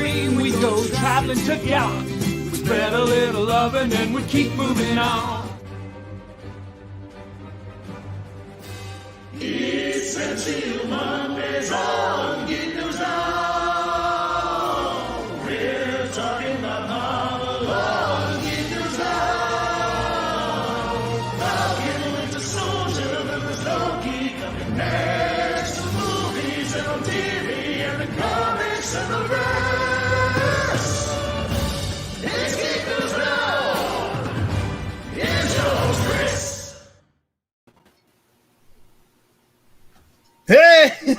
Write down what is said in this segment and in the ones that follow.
dream we'd go traveling together. We'd spread a little love and then we'd keep moving on. It's MCU Mondays on Geek News Now. We're talking about Marvel on Geek News Now. Falcon, Winter Soldier, then there's Loki coming next. The movies and on TV and the comics and the rest. It's Geek News Now. Here's your host, Chris. Hey!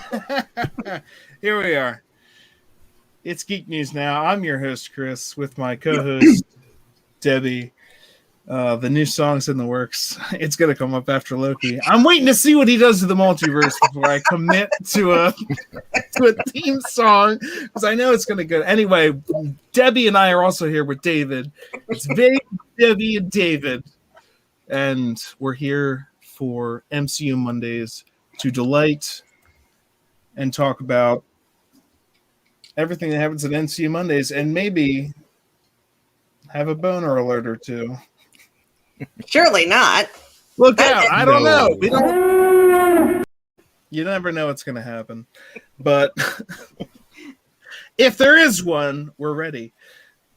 Here we are. It's Geek News Now. I'm your host, Chris, with my co-host, Debbie. The new song's in the works. It's going to come up after Loki. I'm waiting to see what he does to the multiverse before I commit to a theme song, because I know it's going to go. Anyway, Debbie and I are also here with David. It's Big Debbie and David. And we're here for MCU Mondays to delight and talk about everything that happens at MCU Mondays, and maybe have a boner alert or two. Surely not. Look out! I don't know. We don't. You never know what's going to happen, but if there is one, we're ready.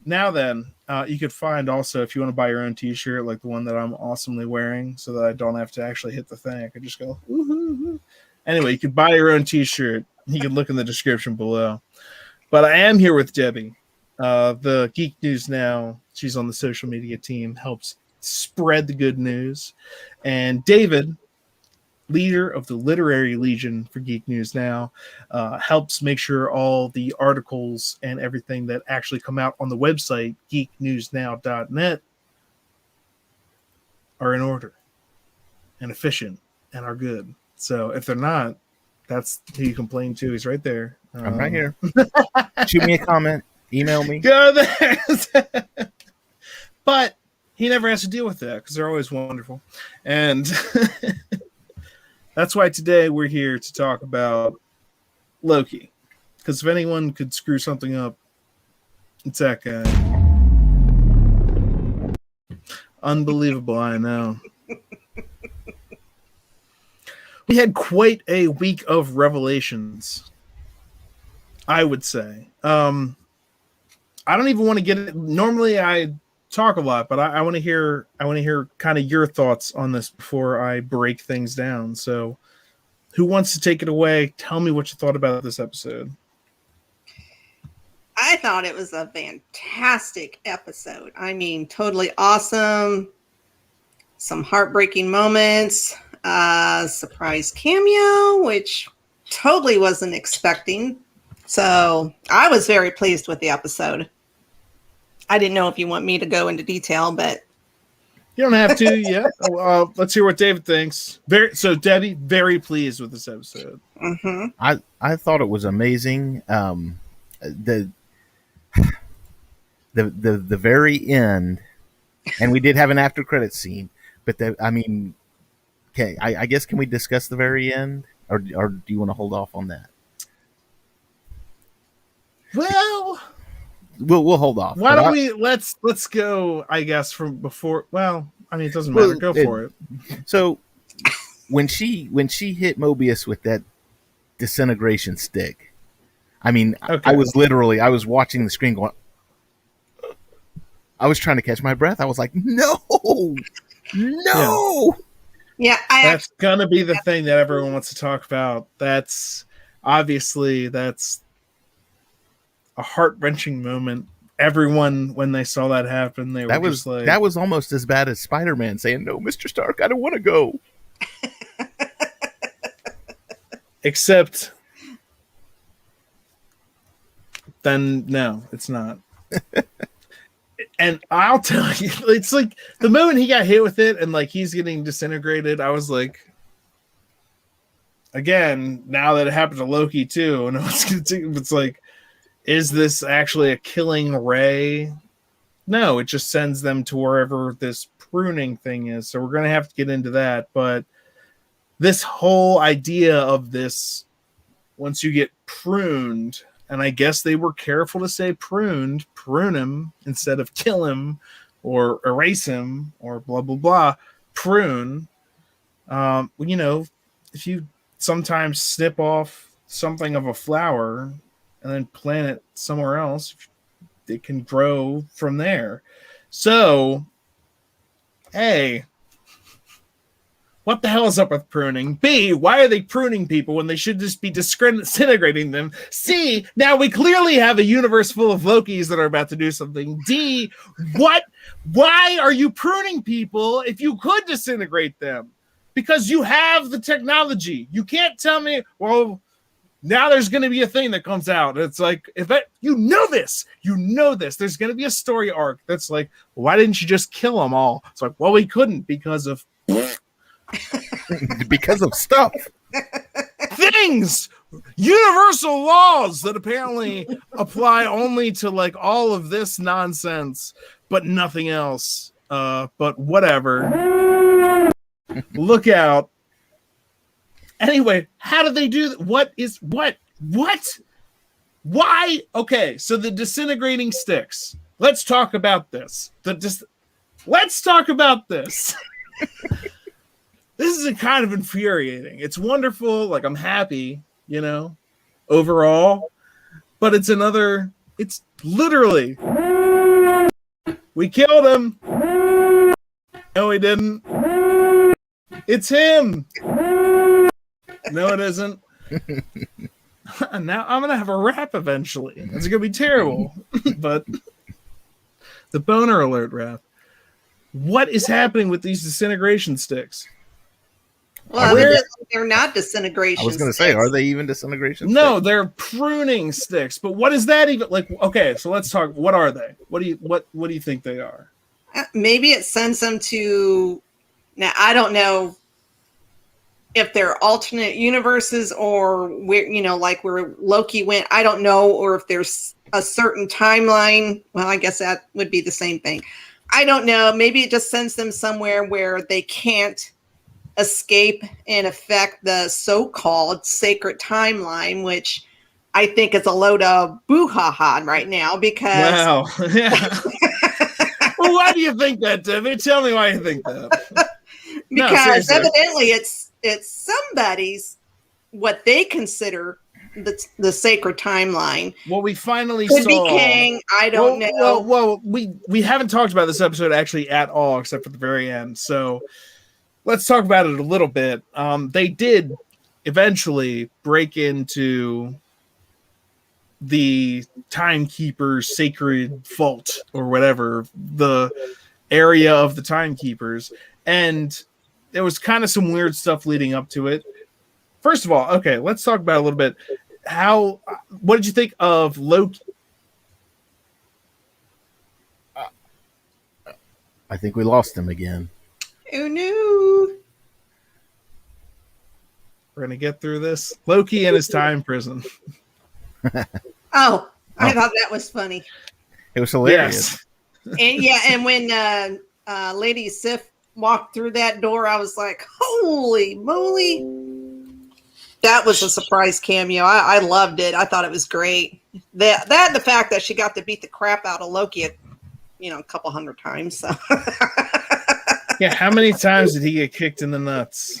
Now then, you could find also, if you want to buy your own T-shirt, like the one that I'm awesomely wearing, so that I don't have to actually hit the thing. I could just go. Woo-hoo-hoo. Anyway, you could buy your own T-shirt. You can look in the description below. But I am here with Debbie. The Geek News Now, she's on the social media team, helps spread the good news. And David, leader of the Literary Legion for Geek News Now, helps make sure all the articles and everything that actually come out on the website, geeknewsnow.net, are in order and efficient and are good. So if they're not, that's who you complain to. He's right there. I'm right here. Shoot me a comment. Email me. Go there. But he never has to deal with that because they're always wonderful. And that's why today we're here to talk about Loki. Because if anyone could screw something up, it's that guy. Unbelievable, I know. We had quite a week of revelations, I would say. I don't even want to get it. Normally I talk a lot, but I want to hear kind of your thoughts on this before I break things down. So who wants to take it away? Tell me what you thought about this episode. I thought it was a fantastic episode. I mean, totally awesome. Some heartbreaking moments. Surprise cameo, which totally wasn't expecting. So I was very pleased with the episode. I didn't know if you want me to go into detail, but you don't have to yet. Let's hear what David thinks. So Debbie, very pleased with this episode. Mm-hmm. I thought it was amazing. The very end, and we did have an after credit scene, but okay, I guess, can we discuss the very end, or do you want to hold off on that? Well, we'll hold off. Why don't we let's go, I guess, from before. Well, I mean, it doesn't matter. Go for it. So when she hit Mobius with that disintegration stick, I mean, okay. I was watching the screen going, I was trying to catch my breath. I was like, no. Yeah, that's gonna be the thing that everyone wants to talk about. That's obviously a heart-wrenching moment. Everyone, when they saw that happen, that was almost as bad as Spider-Man saying, "No, Mr. Stark, I don't want to go." Except, then no, it's not. And I'll tell you, it's like the moment he got hit with it and like he's getting disintegrated, I was like, again, now that it happened to Loki too, and it's like, is this actually a killing ray? No, it just sends them to wherever this pruning thing is. So we're going to have to get into that. But this whole idea of this, once you get pruned, and I guess they were careful to say prune him instead of kill him or erase him or blah blah blah. Prune. If you sometimes snip off something of a flower and then plant it somewhere else, it can grow from there. So, A, what the hell is up with pruning? B, why are they pruning people when they should just be disintegrating them? C, now we clearly have a universe full of Lokis that are about to do something. D, why are you pruning people if you could disintegrate them? Because you have the technology. You can't tell me, well, now there's going to be a thing that comes out. It's like, you know this. There's going to be a story arc that's like, why didn't you just kill them all? It's like, well, we couldn't because of because of stuff. Things, universal laws that apparently apply only to like all of this nonsense, but nothing else. But whatever. Look out. Anyway, how do they do that? What? Why? Okay, so the disintegrating sticks. Let's talk about this. Let's talk about this. This is kind of infuriating. It's wonderful. Like, I'm happy, overall. But it's literally, we killed him. No, we didn't. It's him. No, it isn't. Now I'm going to have a rap eventually. It's going to be terrible. But the boner alert rap. What is happening with these disintegration sticks? Well, they're not disintegration. I was going to say, are they even disintegration? No, sticks? they're pruning sticks. But what is that even like? Okay, so let's talk. What are they? What do you think they are? Maybe it sends them to. Now I don't know if they're alternate universes or where like where Loki went. I don't know, or if there's a certain timeline. Well, I guess that would be the same thing. I don't know. Maybe it just sends them somewhere where they can't escape and affect the so-called sacred timeline, which I think is a load of boo-ha-ha right now because... Wow. Yeah. Well, why do you think that, Debbie? Tell me why you think that. Because evidently it's somebody's, what they consider the sacred timeline. Well, we finally could saw... be King. I don't know. Well, we haven't talked about this episode actually at all, except for the very end. So let's talk about it a little bit. They did eventually break into the Timekeeper's sacred vault or whatever, the area of the Timekeepers. And there was kind of some weird stuff leading up to it. First of all, okay, let's talk about it a little bit. What did you think of Loki? I think we lost him again. Oh no. We're going to get through this. Loki and his time prison. Oh, I thought that was funny. It was hilarious. Yes. And when Lady Sif walked through that door, I was like, holy moly. That was a surprise cameo. I loved it. I thought it was great. That and the fact that she got to beat the crap out of Loki a couple hundred times. So. Yeah, how many times did he get kicked in the nuts?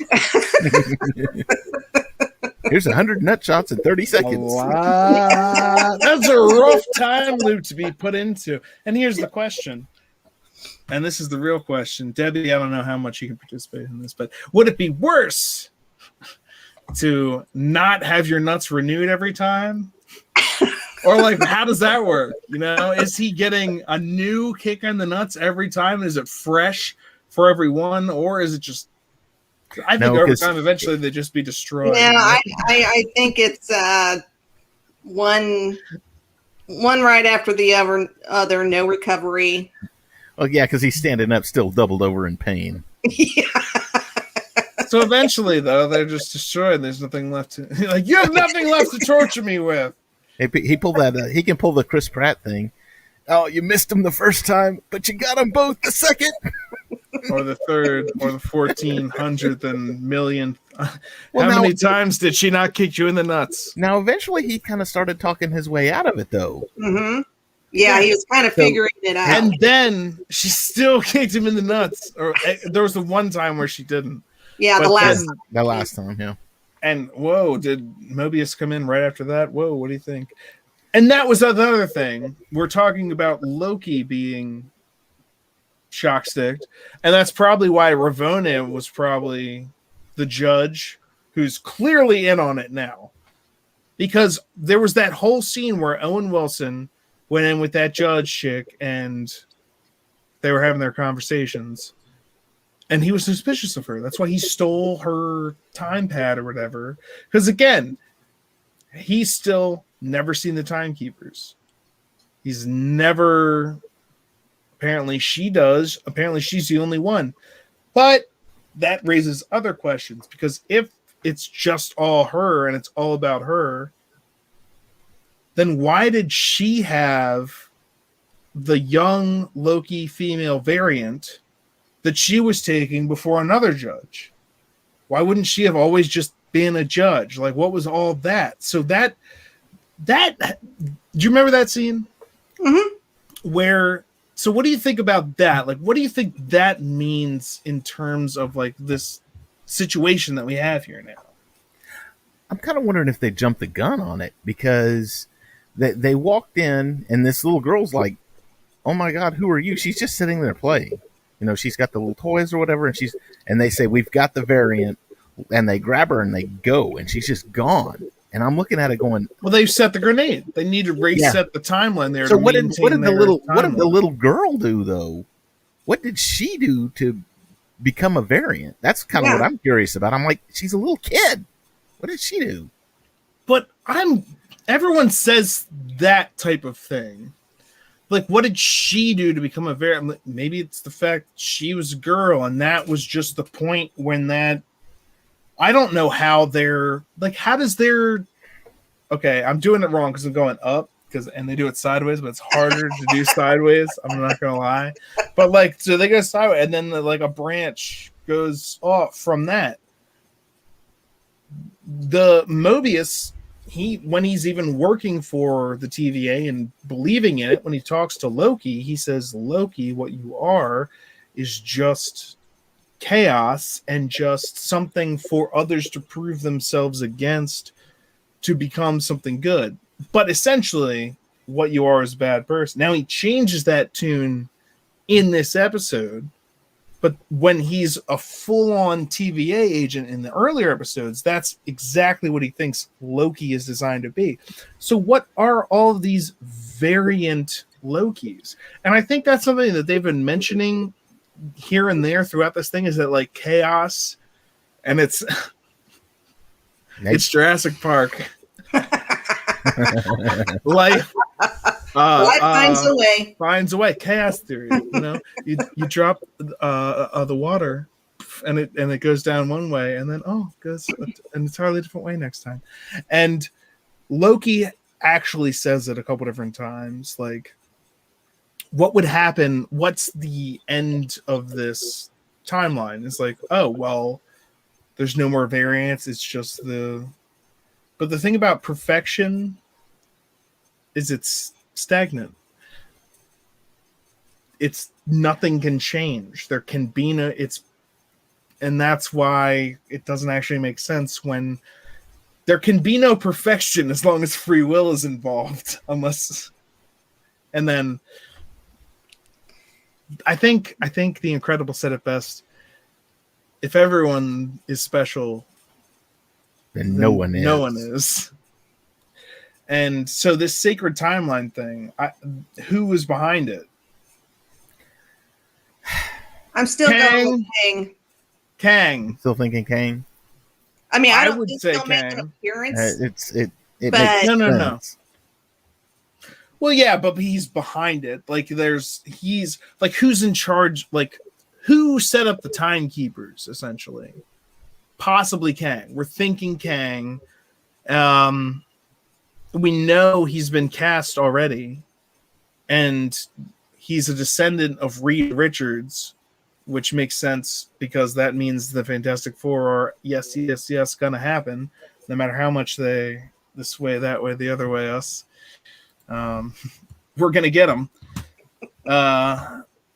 Here's 100 nut shots in 30 seconds. That's a rough time loop to be put into. And here's the question. And this is the real question. Debbie, I don't know how much you can participate in this, but would it be worse to not have your nuts renewed every time? Or like, how does that work? Is he getting a new kick in the nuts every time? Is it fresh for everyone? Or is it just, I think over time, eventually they just be destroyed. Yeah, I think it's one right after the other, no recovery. Well, yeah, because he's standing up still doubled over in pain. Yeah. So eventually, though, they're just destroyed. There's nothing left to... Like, you have nothing left to torture me with. He pulled that. He can pull the Chris Pratt thing. Oh, you missed him the first time, but you got them both the second. or the third, or the 1400th and millionth. Well, How now- many times did she not kick you in the nuts? Now, eventually, he kind of started talking his way out of it, though. Mm-hmm. Yeah, he was kind of So- figuring it out. And then she still kicked him in the nuts. Or there was the one time where she didn't. Yeah, the But last. then- The last time, yeah. And whoa, did Mobius come in right after that? Whoa, what do you think? And that was another thing. We're talking about Loki being shock sticked, and that's probably why Ravonna was probably the judge who's clearly in on it now. Because there was that whole scene where Owen Wilson went in with that judge chick and they were having their conversations. And he was suspicious of her. That's why he stole her time pad or whatever. Because again, he's still never seen the timekeepers. He's never. Apparently she does. Apparently she's the only one. But that raises other questions. Because if it's just all her and it's all about her, then why did she have the young Loki female variant that she was taking before another judge? Why wouldn't she have always just been a judge? Like, what was all that? So that do you remember that scene? Mm-hmm. Where, so what do you think about that? Like, what do you think that means in terms of like this situation that we have here now? I'm kind of wondering if they jumped the gun on it, because they walked in and this little girl's like, "Oh my God, who are you?" She's just sitting there playing. You know, she's got the little toys or whatever, and they say, "We've got the variant," and they grab her and they go, and she's just gone. And I'm looking at it going, Well, they've set the grenade. They need to reset the timeline there. so to what did maintain the their timeline. little girl do though? What did she do to become a variant? That's kind of what I'm curious about. I'm like, she's a little kid. What did she do? But everyone says that type of thing. Like, what did she do to become a variant? Maybe it's the fact she was a girl, and that was just the point when that. I don't know how they're like. How does their? Okay, I'm doing it wrong because I'm going up and they do it sideways, but it's harder to do sideways. I'm not gonna lie, but like, so they go sideways, and then like a branch goes off from that. The Mobius, when he's even working for the TVA and believing in it, when he talks to Loki, he says, "Loki, what you are is just chaos and just something for others to prove themselves against to become something good. But essentially, what you are is a bad person." Now he changes that tune in this episode, but when he's a full-on TVA agent in the earlier episodes, that's exactly what he thinks Loki is designed to be. So what are all of these variant Lokis? And I think that's something that they've been mentioning here and there throughout this thing, is that like chaos, and it's it's Jurassic Park. Life finds a way. Chaos theory. You know, you drop the water, and it goes down one way, and then goes an entirely different way next time. And Loki actually says it a couple different times, like, what would happen? What's the end of this timeline? It's like, oh well, there's no more variants. It's just But the thing about perfection is it's stagnant. It's nothing can change. There can be no. And that's why it doesn't actually make sense when there can be no perfection as long as free will is involved, unless. And then I think The Incredible said it best. If everyone is special, then no one is. No one is. And so this sacred timeline thing, who was behind it? I'm still going with Kang. Kang. Still thinking Kang? I mean, I would think say he'll make an Kang. appearance. It But- makes No. sense. Well, yeah, but he's behind it. Like, he's like, who's in charge? Like, who set up the timekeepers? Essentially, possibly Kang. We're thinking Kang. We know he's been cast already, and he's a descendant of Reed Richards, which makes sense because that means the Fantastic Four are yes, gonna happen, no matter how much they this way, that way, the other way us. We're gonna get them.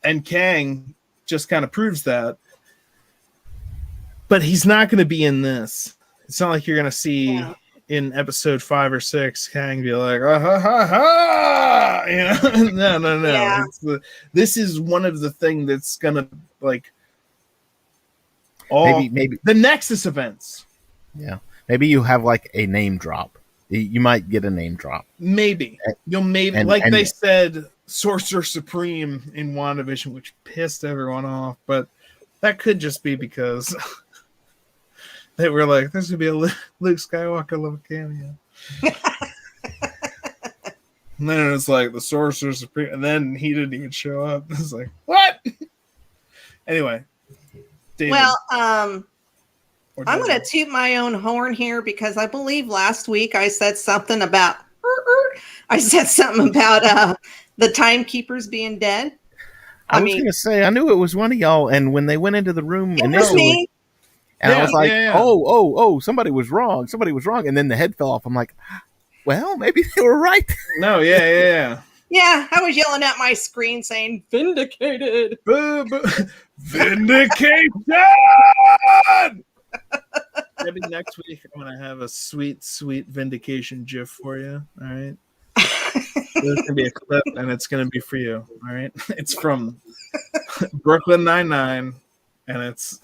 And Kang just kind of proves that. But he's not going to be in this. It's not like you're going to see in episode 5 or 6 Kang be like, ah, ha, ha, ha! You know? No. Yeah. This is one of the things that's going to like all maybe the Nexus events. Yeah, maybe you have like a name drop. You might get a name drop. Maybe And they said Sorcerer Supreme in WandaVision, which pissed everyone off, but that could just be because they were like, "There's gonna be a Luke Skywalker level cameo," and then it was like the Sorcerer Supreme, and then he didn't even show up. It was like, what? Anyway, David, Well, I'm going to toot my own horn here because I believe last week I said something about the timekeepers being dead. I was going to say, I knew it was one of y'all, and when they went into the room It was initially, me. and I was like, yeah. oh, somebody was wrong, and then the head fell off. I'm like, well, maybe they were right. No, yeah. Yeah, I was yelling at my screen saying vindicated. Vindication! Maybe next week I'm gonna have a sweet vindication gif for you. All right. There's gonna be a clip, and it's gonna be for you. All right. It's from Brooklyn Nine-Nine, and it's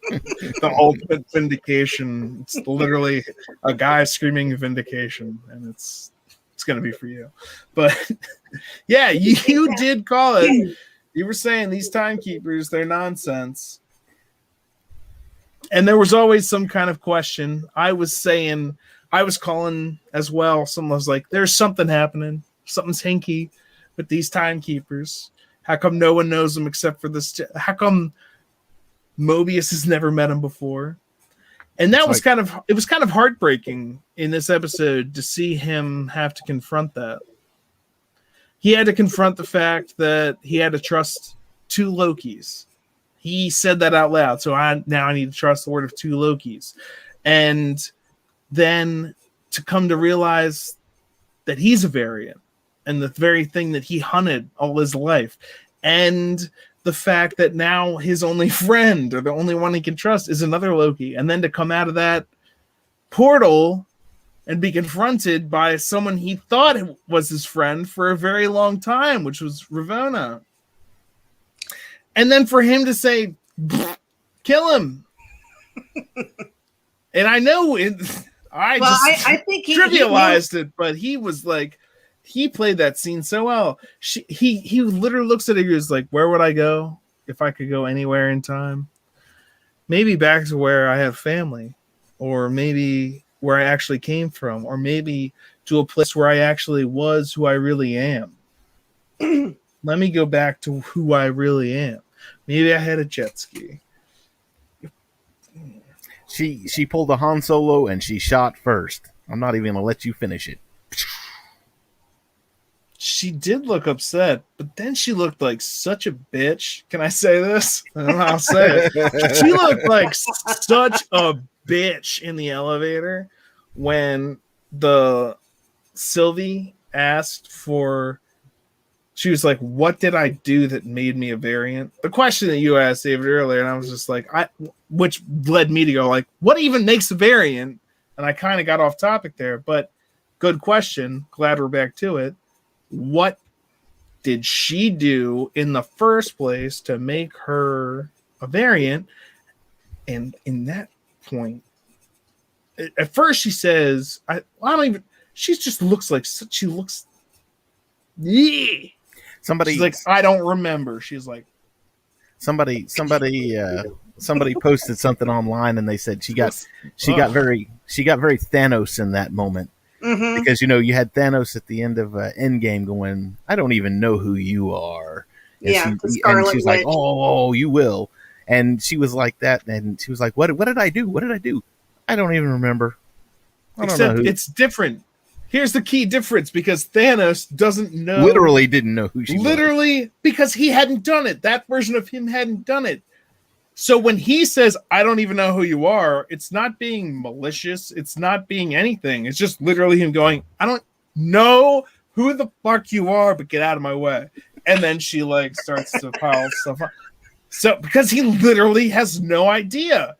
the ultimate vindication. It's literally a guy screaming vindication, and it's gonna be for you. But yeah, you did call it. You were saying these timekeepers, they're nonsense. And there was always some kind of question. I was calling as well. Someone was like, there's something happening. Something's hinky with these timekeepers. How come no one knows them except for this? How come Mobius has never met him before? And that was kind of heartbreaking in this episode to see him have to confront that. He had to confront the fact that he had to trust 2 Lokis. He said that out loud. So I need to trust the word of 2 Lokis. And then to come to realize that he's a variant and the very thing that he hunted all his life. And the fact that now his only friend or the only one he can trust is another Loki. And then to come out of that portal and be confronted by someone he thought was his friend for a very long time, which was Ravonna. And then for him to say, kill him. And I know I think he trivialized it, but he was like, he played that scene so well. He literally looks at it. He was like, where would I go if I could go anywhere in time? Maybe back to where I have family, or maybe where I actually came from, or maybe to a place where I actually was who I really am. Let me go back to who I really am. Maybe I had a jet ski. She pulled a Han Solo and she shot first. I'm not even gonna let you finish it. She did look upset, but then she looked like such a bitch. Can I say this? I'll say it. She looked like such a bitch in the elevator when the Sylvie asked for. She was like, what did I do that made me a variant? The question that you asked David earlier, and I was just like, which led me to go like, what even makes a variant? And I kind of got off topic there, but good question. Glad we're back to it. What did she do in the first place to make her a variant? And in that point, at first she says, I don't even, she just looks like, she looks, yeah. She's like, I don't remember. She's like, somebody posted something online, and they said she got very Thanos in that moment, because you had Thanos at the end of Endgame going, I don't even know who you are. And she's like, oh, you will. And she was like that, and she was like, what did I do? What did I do? I don't even remember. Except it's different. Here's the key difference, because Thanos doesn't know. Literally didn't know who she was. Literally, because he hadn't done it. That version of him hadn't done it. So when he says, I don't even know who you are, it's not being malicious. It's not being anything. It's just literally him going, I don't know who the fuck you are, but get out of my way. And then she like starts to pile stuff up. So because he literally has no idea.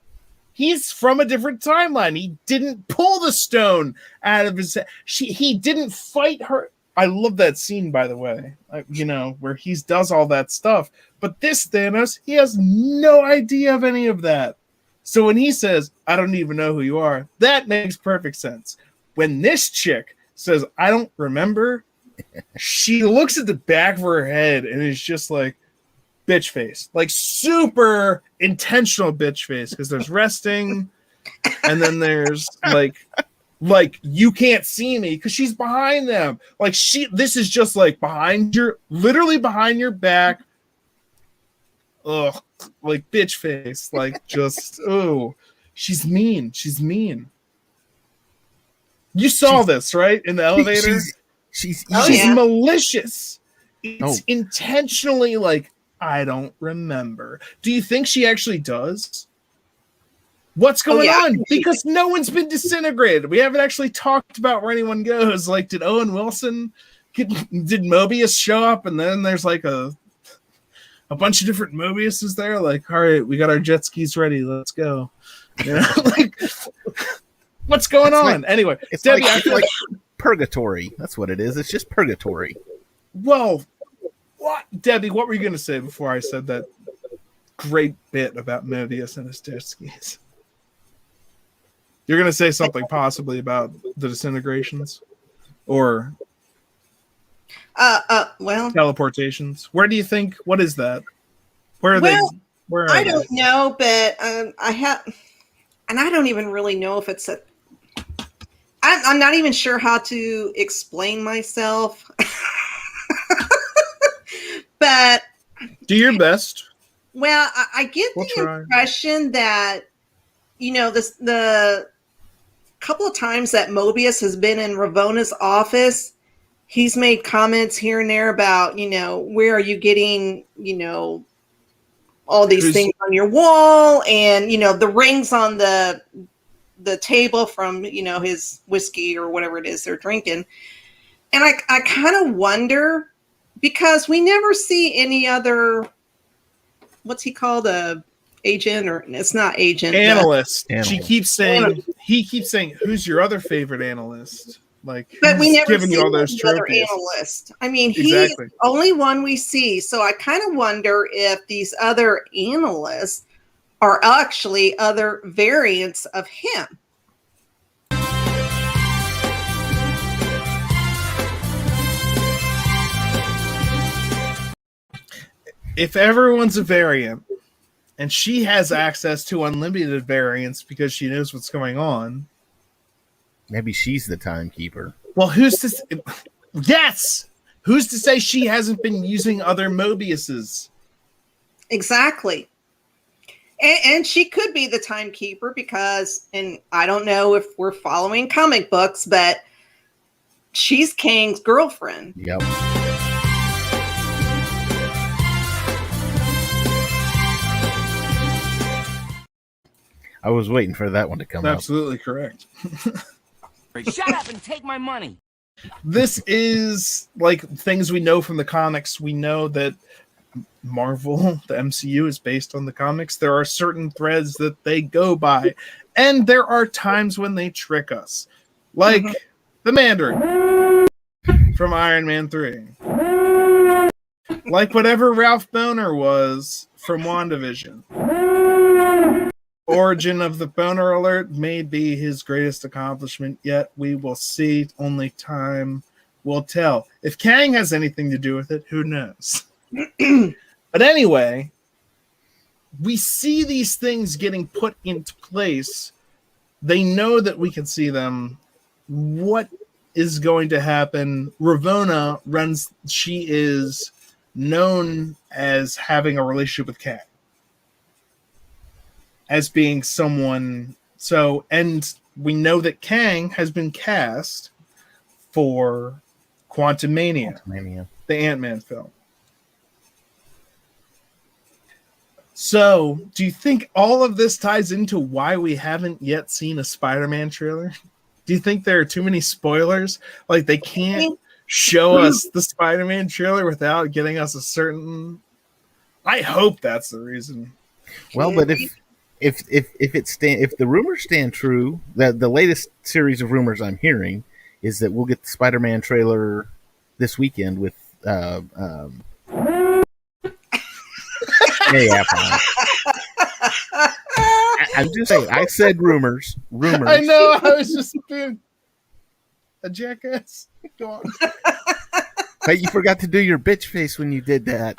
He's from a different timeline. He didn't pull the stone out of his head. He didn't fight her. I love that scene, by the way, where he does all that stuff. But this Thanos, he has no idea of any of that. So when he says, I don't even know who you are, that makes perfect sense. When this chick says, I don't remember, she looks at the back of her head and is just like, bitch face, like super intentional bitch face, because there's resting and then there's like you can't see me because she's behind them. Like this is just like literally behind your back. Ugh, like bitch face, like just she's mean. You saw this, right? In the elevator. She's malicious. It's intentionally like, I don't remember. Do you think she actually does? What's going on? Because no one's been disintegrated. We haven't actually talked about where anyone goes. Like, did Owen Wilson, did Mobius show up? And then there's like a bunch of different Mobiuses there. Like, all right, we got our jet skis ready. Let's go. Like, what's going on? Anyway, it's Debbie, like purgatory. That's what it is. It's just purgatory. Well, what, Debbie? What were you going to say before I said that great bit about Mobius and his jet skis? You're going to say something possibly about the disintegrations or teleportations. Where do you think? What is that? Where are they? Where are I don't know, but I don't even really know if it's I'm not even sure how to explain myself. But do your best. Well, I get the impression that, the couple of times that Mobius has been in Ravona's office, he's made comments here and there about, where are you getting, all these things on your wall, and, the rings on the table from, his whiskey or whatever it is they're drinking. And I kind of wonder, because we never see any other, what's he called, a agent, or it's not agent, analyst. He keeps saying, who's your other favorite analyst? Like, but we never giving see you all those other trophies. analyst. I mean, he's the only one we see. So I kind of wonder if these other analysts are actually other variants of him. If everyone's a variant and she has access to unlimited variants because she knows what's going on, maybe she's the timekeeper. Well, who's to say? Yes, who's to say she hasn't been using other Mobiuses? Exactly. And she could be the timekeeper because, and I don't know if we're following comic books, but she's Kang's girlfriend. Yep. I was waiting for that one to come up. Absolutely correct. Shut up and take my money. This is like things we know from the comics. We know that Marvel, the MCU, is based on the comics. There are certain threads that they go by, and there are times when they trick us. Like the Mandarin from Iron Man 3. Like whatever Ralph Boner was from WandaVision. Origin of the Boner Alert may be his greatest accomplishment yet. We will see. Only time will tell. If Kang has anything to do with it, who knows? But anyway, we see these things getting put into place. They know that we can see them. What is going to happen? Ravonna runs. She is known as having a relationship with Kang. As being someone, and we know that Kang has been cast for Quantumania, Mania. the Ant-Man film. So, do you think all of this ties into why we haven't yet seen a Spider-Man trailer? Do you think there are too many spoilers? Like they can't show us the Spider-Man trailer without getting us a certain... I hope that's the reason. Well, but if the rumors stand true, that the latest series of rumors I'm hearing is that we'll get the Spider-Man trailer this weekend with yeah, fine. I'm just saying. I said rumors. Rumors. I know. I was just being a jackass. Go on. Hey, you forgot to do your bitch face when you did that.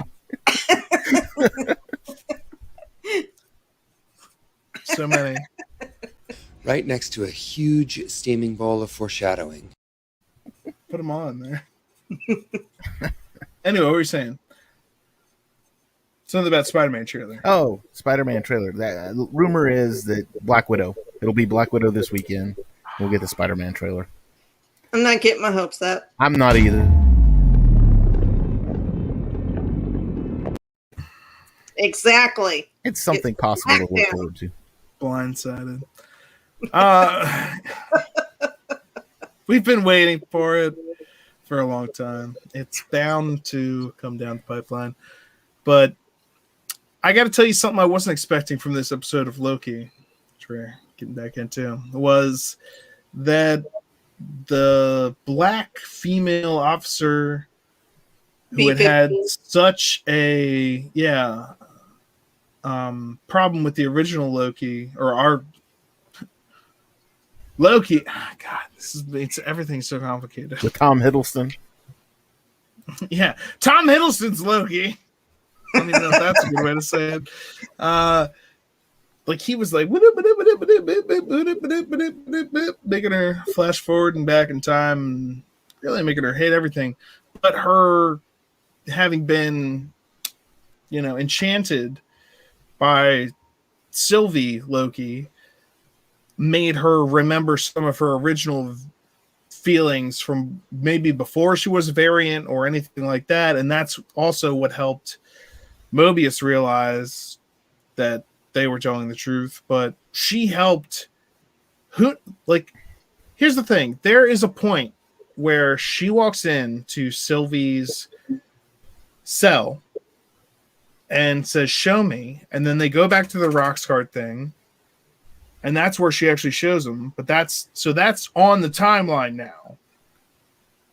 So many. Right next to a huge steaming bowl of foreshadowing. Put them all in there. Anyway, what were you saying? Something about Spider-Man trailer. Oh, Spider-Man trailer. That rumor is that Black Widow. It'll be Black Widow this weekend. We'll get the Spider-Man trailer. I'm not getting my hopes up. I'm not either. Exactly. It's something possible to look forward to. Blindsided. We've been waiting for it for a long time. It's bound to come down the pipeline. But I got to tell you something I wasn't expecting from this episode of Loki, which we're getting back into, was that the black female officer who had such a problem with the original Loki, or our Loki. God, it's everything's so complicated. With Tom Hiddleston. Yeah, Tom Hiddleston's Loki. I don't even know if that's a good way to say it. Like he was like making her flash forward and back in time, really making her hate everything. But her having been, enchanted by Sylvie Loki made her remember some of her original feelings from maybe before she was a variant or anything like that. And that's also what helped Mobius realize that they were telling the truth. But she helped here's the thing. There is a point where she walks in to Sylvie's cell and says, "Show me." And then they go back to the Roxcart thing. And that's where she actually shows them. But that's on the timeline now.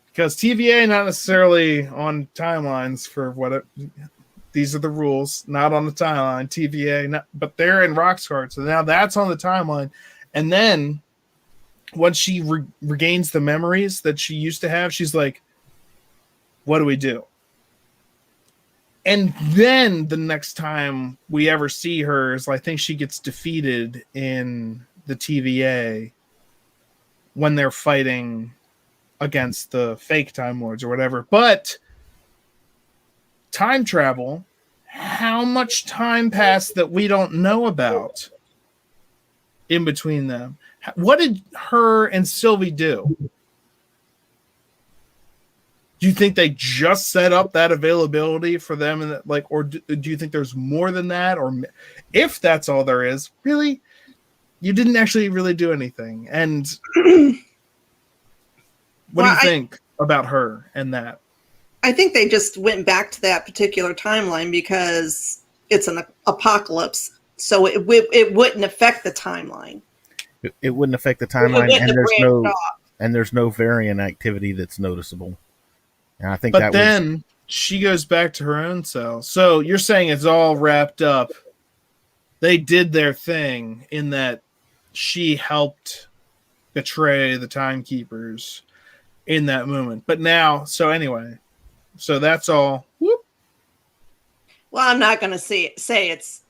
Because TVA not necessarily on timelines for these are the rules, not on the timeline. TVA, but they're in Roxcart. So now that's on the timeline. And then once she regains the memories that she used to have, she's like, what do we do? And then the next time we ever see her is, I think she gets defeated in the TVA when they're fighting against the fake Time Lords or whatever. But time travel, how much time passed that we don't know about in between them? What did her and Sylvie do? Do you think they just set up that availability for them, and or do you think there's more than that? Or if that's all there is, really, you didn't actually really do anything. And what do you think about her and that? I think they just went back to that particular timeline because it's an apocalypse, so it wouldn't affect the timeline. It wouldn't affect the timeline, and there's no variant activity that's noticeable. And I think she goes back to her own cell. So you're saying it's all wrapped up. They did their thing in that she helped betray the timekeepers in that moment. But now, so that's all. Whoop. Well, I'm not going to say it's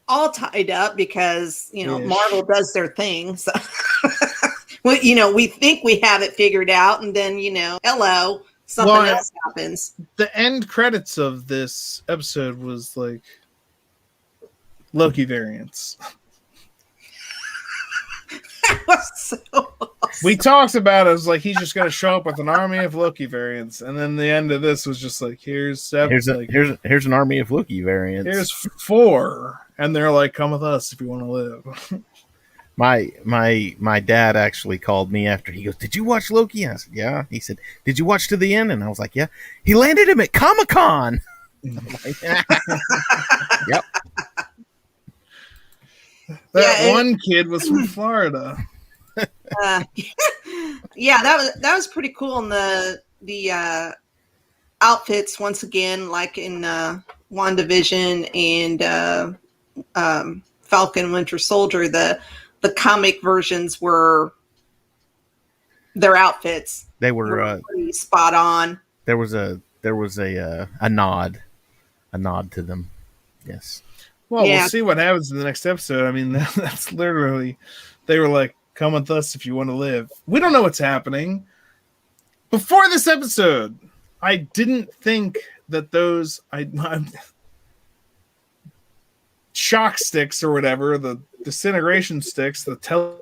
all tied up because, Marvel does their thing. So, well, we think we have it figured out, and then, something else happens. The end credits of this episode was like Loki variants. That was so We talked about it. It was like he's just going to show up with an army of Loki variants, and then the end of this was just like, here's an army of Loki variants. Here's 4, and they're like, come with us if you want to live. My dad actually called me after. He goes, "Did you watch Loki?" I said, "Yeah." He said, "Did you watch to the end?" And I was like, "Yeah." He landed him at Comic-Con. Yep. One kid was from Florida. Yeah, that was pretty cool. And the outfits once again, like in WandaVision and Falcon Winter Soldier, the comic versions were their outfits. They were pretty spot on. There was a nod to them. Yes. Well, we'll see what happens in the next episode. I mean, that's literally, they were like, come with us if you want to live. We don't know what's happening. Before this episode, I didn't think that those shock sticks or whatever, the disintegration sticks, the teleportation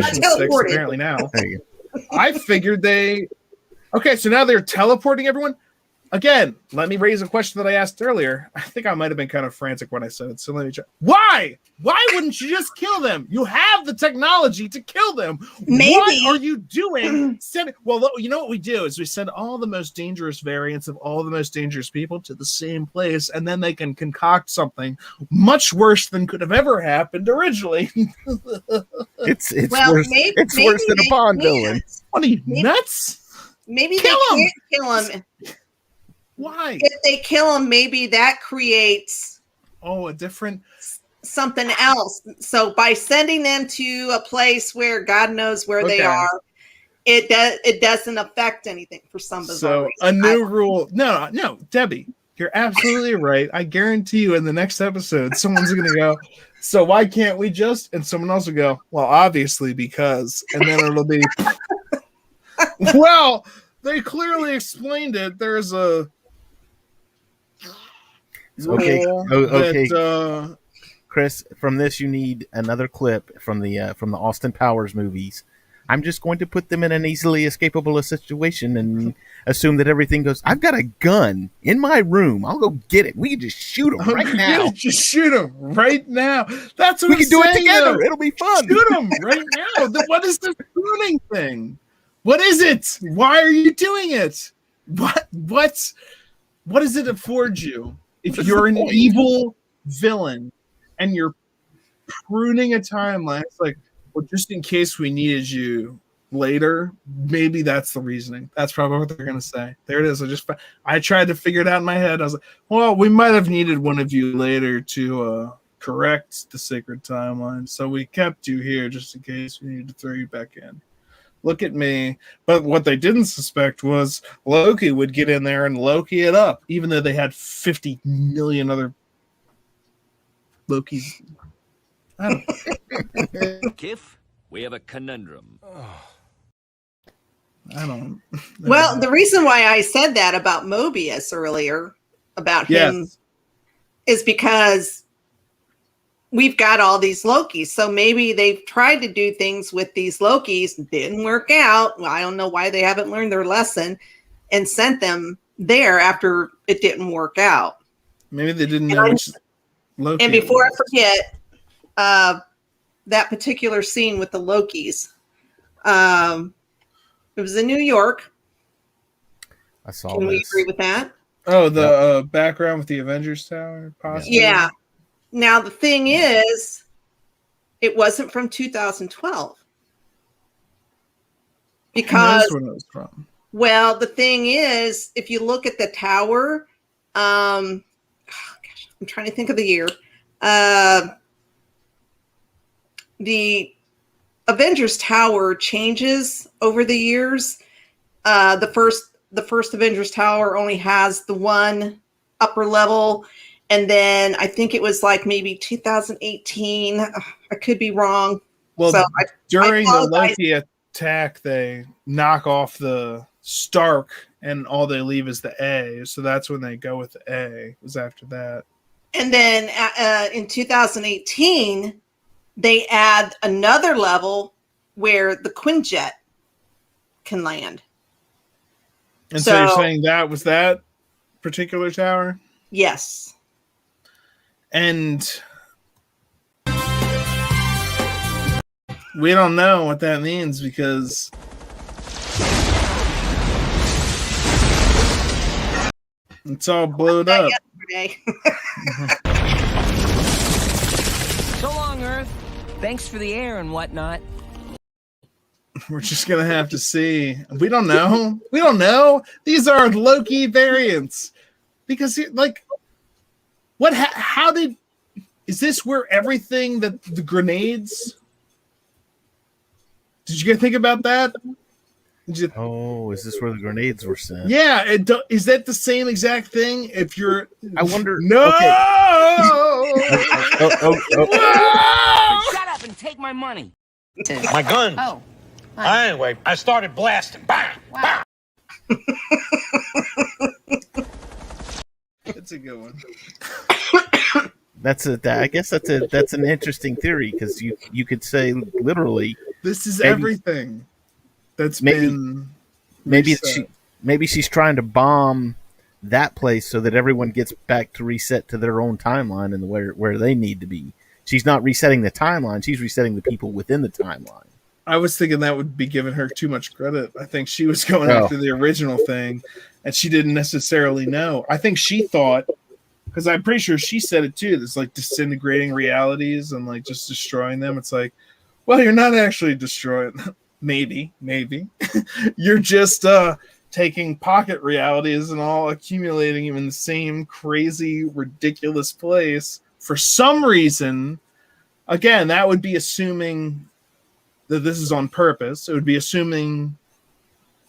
sticks apparently now. There you go. I figured okay, so now they're teleporting everyone. Again, let me raise a question that I asked earlier. I think I might have been kind of frantic when I said it, so let me check. Why? Why wouldn't you just kill them? You have the technology to kill them. Maybe. What are you doing? Well, you know what we do is we send all the most dangerous variants of all the most dangerous people to the same place, and then they can concoct something much worse than could have ever happened originally. It's worse. It's worse than a Bond villain. What are you, nuts? Maybe they can't kill him. Why? If they kill him, maybe that creates a different something else. So by sending them to a place where God knows where they are, it doesn't affect anything for some bizarre reason. A new rule. No, Debbie, you're absolutely right. I guarantee you in the next episode, someone's going to go, so why can't we just? And someone else will go, well, obviously because. And then it'll be, well, they clearly explained it. There's a okay. Chris, from this you need another clip from the Austin Powers movies. I'm just going to put them in an easily escapable situation and assume that everything goes. I've got a gun in my room. I'll go get it. We can just shoot them right now. Just shoot them right now. That's what we can do it together. Though. It'll be fun. Shoot them right now. What is this shooting thing? What is it? Why are you doing it? What does it afford you? If you're an evil villain and you're pruning a timeline, it's like, well, just in case we needed you later, maybe that's the reasoning. That's probably what they're going to say. There it is. I tried to figure it out in my head. I was like, well, we might have needed one of you later to correct the sacred timeline. So we kept you here just in case we needed to throw you back in. Look at me. But what they didn't suspect was Loki would get in there and Loki it up, even though they had 50 million other Lokis. I don't know. Kiff, we have a conundrum. I don't. Well, the reason why I said that about Mobius earlier, about him, is because we've got all these Lokis. So maybe they've tried to do things with these Lokis, didn't work out. Well, I don't know why they haven't learned their lesson and sent them there after it didn't work out. Maybe they didn't know which Loki. And before I forget, that particular scene with the Lokis, it was in New York. I saw. Can we agree with that? Oh, the background with the Avengers Tower, possibly. Yeah. Now the thing is, it wasn't from 2012 because when it was from. Well, the thing is, if you look at the tower, I'm trying to think of the year. The Avengers Tower changes over the years. The first Avengers Tower only has the one upper level. And then I think it was like maybe 2018. I could be wrong. Well, so during the Loki attack, they knock off the Stark and all they leave is the A. So that's when they go with the A. It was after that. And then in 2018, they add another level where the Quinjet can land. And so you're saying that was that particular tower? Yes. And we don't know what that means because it's all blown up. Yesterday. So long, Earth. Thanks for the air and whatnot. We're just gonna have to see. We don't know. We don't know. These are Loki variants because, like, what? How did? Is this where everything that the grenades? Did you guys think about that? Oh, is this where the grenades were sent? Yeah. Is that the same exact thing? If you're, I wonder. No. Okay. Shut up and take my money. My gun. Oh. Anyway, I started blasting. Bang! Wow. That's a good one. I guess that's an interesting theory because you could say literally This is maybe, everything that's maybe, been maybe reset. maybe she's trying to bomb that place so that everyone gets back to reset to their own timeline and where they need to be. She's not resetting the timeline; she's resetting the people within the timeline. I was thinking that would be giving her too much credit. I think she was going after the original thing, and she didn't necessarily know. I think she thought, because I'm pretty sure she said it too, it's like disintegrating realities and like just destroying them. It's like, well, you're not actually destroying them. Maybe. You're just taking pocket realities and all accumulating them in the same crazy, ridiculous place. For some reason, again, that would be assuming that this is on purpose. It would be assuming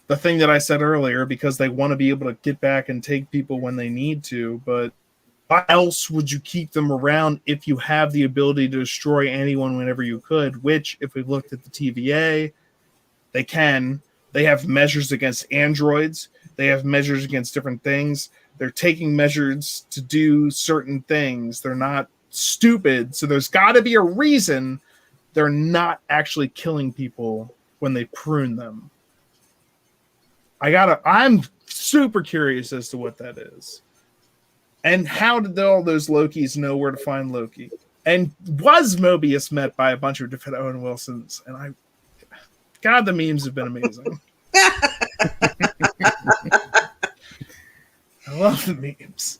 the thing that I said earlier, because they want to be able to get back and take people when they need to. But why else would you keep them around if you have the ability to destroy anyone whenever you could? Which, if we looked at the TVA, they can. They have measures against androids. They have measures against different things. They're taking measures to do certain things. They're not stupid. So there's got to be a reason they're not actually killing people when they prune them. I'm super curious as to what that is. And how did all those Lokis know where to find Loki? And was Mobius met by a bunch of different Owen Wilsons? And God, the memes have been amazing. I love the memes.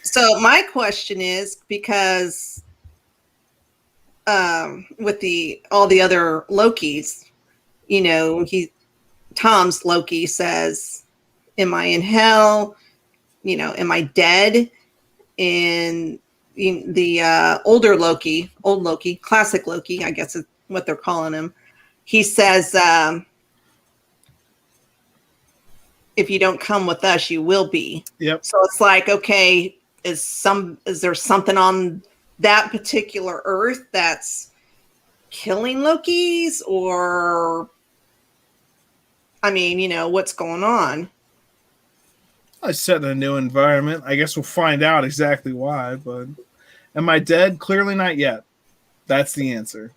So my question is, because with all the other Lokis, Tom's Loki says, "Am I in hell? Am I dead?" And the old Loki, classic Loki, I guess is what they're calling him. He says, "If you don't come with us, you will be." Yep. So it's like, okay, is there something on that particular Earth that's killing Lokis, or what's going on? I set in a new environment. I guess we'll find out exactly why, but am I dead? Clearly not yet. That's the answer.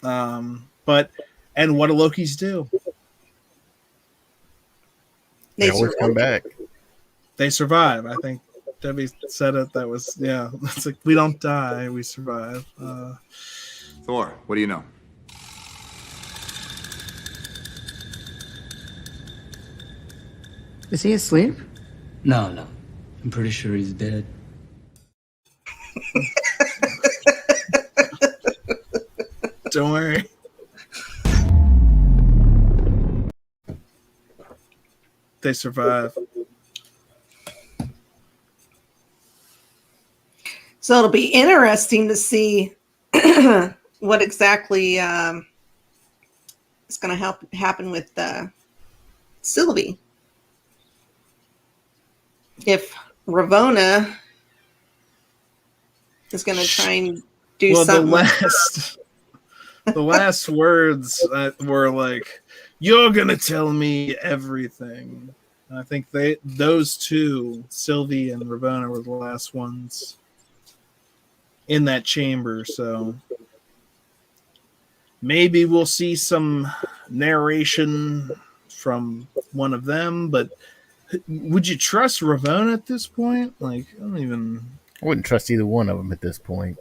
And what do Lokis do? They always come back. They survive. I think Debbie said it. That was, yeah. It's like, we don't die, we survive. Thor, what do you know? Is he asleep? No. I'm pretty sure he's dead. Don't worry. They survive. So it'll be interesting to see what exactly is going to happen with Sylvie. If Ravonna is going to try and do something. The last words were like, "You're going to tell me everything." And I think those two, Sylvie and Ravonna, were the last ones. in that chamber. So maybe we'll see some narration from one of them, but would you trust Ravonna at this point? Like, I wouldn't trust either one of them at this point.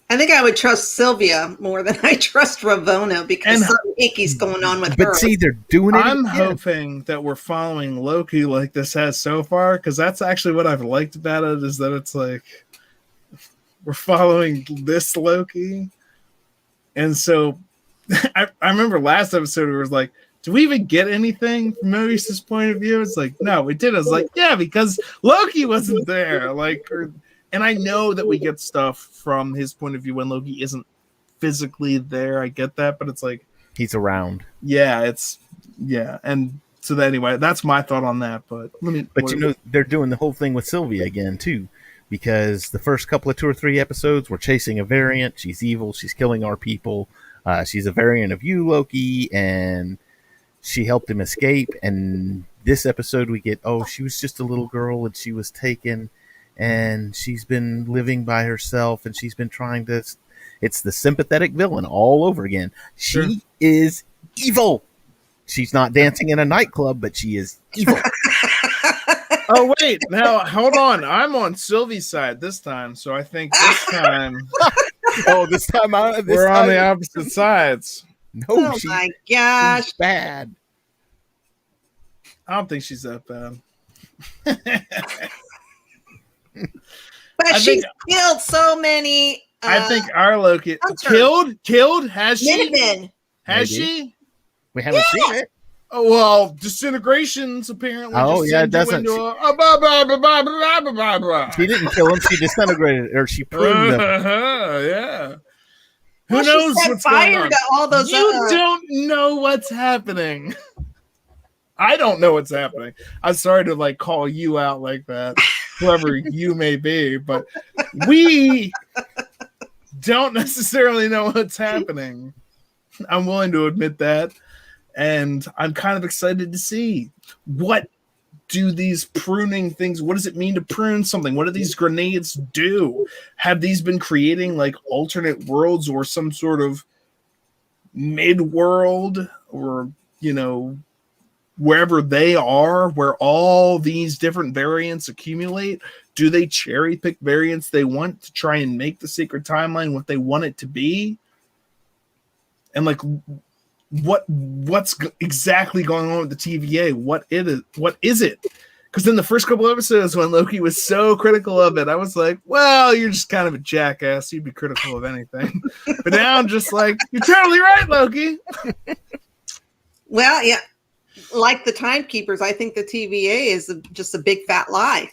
I think I would trust Sylvia more than I trust Ravonna because something icky's going on with her. But see, they're doing it. I'm hoping that we're following Loki like this has so far, because that's actually what I've liked about it, is that it's like we're following this Loki. And so I remember last episode it was like, do we even get anything from Mobius's point of view? It's like, no, we did. I was like, yeah, because Loki wasn't there. And I know that we get stuff from his point of view when Loki isn't physically there. I get that, but it's like he's around. Yeah, and so anyway, that's my thought on that. But they're doing the whole thing with Sylvia again too, because the first couple of 2 or 3 episodes we're chasing a variant. She's evil. She's killing our people. She's a variant of you, Loki, and she helped him escape. And this episode we get, she was just a little girl and she was taken and she's been living by herself and she's been trying to. It's the sympathetic villain all over again. She is evil. She's not dancing in a nightclub, but she is evil. Oh, wait. Now, hold on. I'm on Sylvie's side this time, so I think this time... this time we're on the opposite sides. No, my gosh. She's bad. I don't think she's that bad. But she's killed so many... I think our Loki... Killed? Has she? Minutemen. Has she? We haven't seen it. Oh, well, disintegrations apparently. It doesn't. She didn't kill him. She disintegrated, or she pruned them. Yeah. Who knows what's going on? All those you don't know what's happening. I don't know what's happening. I'm sorry to call you out like that, whoever you may be, but we don't necessarily know what's happening. I'm willing to admit that. And I'm kind of excited to see what do these pruning things, what does it mean to prune something? What do these grenades do? Have these been creating alternate worlds or some sort of mid-world or, wherever they are, where all these different variants accumulate? Do they cherry pick variants they want to try and make the Secret Timeline what they want it to be? And what's exactly going on with the TVA? What is it? Because in the first couple episodes when Loki was so critical of it, I was like, well, you're just kind of a jackass. You'd be critical of anything. But now I'm just like, you're totally right, Loki. Well, yeah. Like the Timekeepers, I think the TVA is just a big fat lie.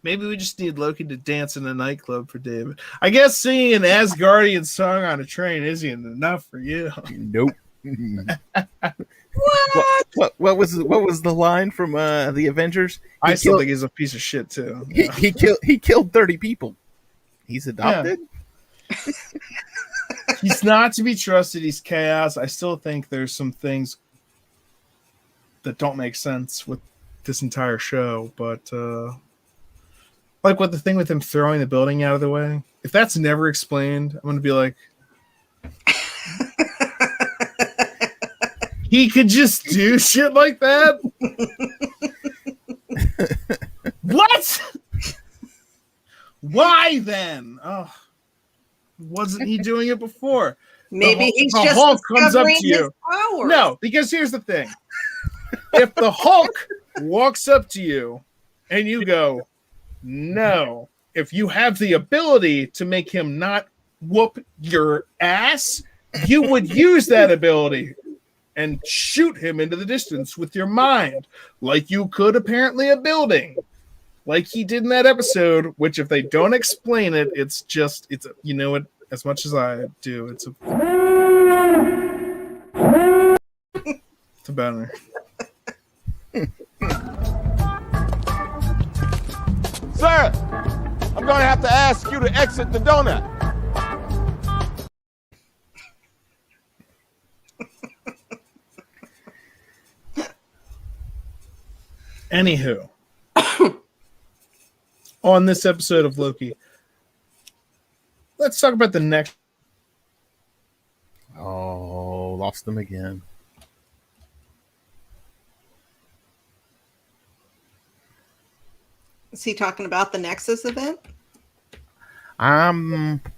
Maybe we just need Loki to dance in a nightclub for David. I guess singing an Asgardian song on a train isn't enough for you. Nope. What was the line from the Avengers? I still think he's a piece of shit too. He killed 30 people. He's adopted. Yeah. He's not to be trusted. He's chaos. I still think there's some things that don't make sense with this entire show, but what the thing with him throwing the building out of the way. If that's never explained, I'm going to be like. He could just do shit like that? What? Why then? Oh, wasn't he doing it before? Maybe he's the just Hulk comes up to his you. powers. No, because here's the thing. If the Hulk walks up to you and you go, no, if you have the ability to make him not whoop your ass, you would use that ability and shoot him into the distance with your mind, like you could apparently a building, like he did in that episode, which if they don't explain it, it's as much as I do, it's a banner. Sir, I'm going to have to ask you to exit the donut. Anywho, on this episode of Loki, let's talk about the next. Oh, lost them again. Is he talking about the Nexus event?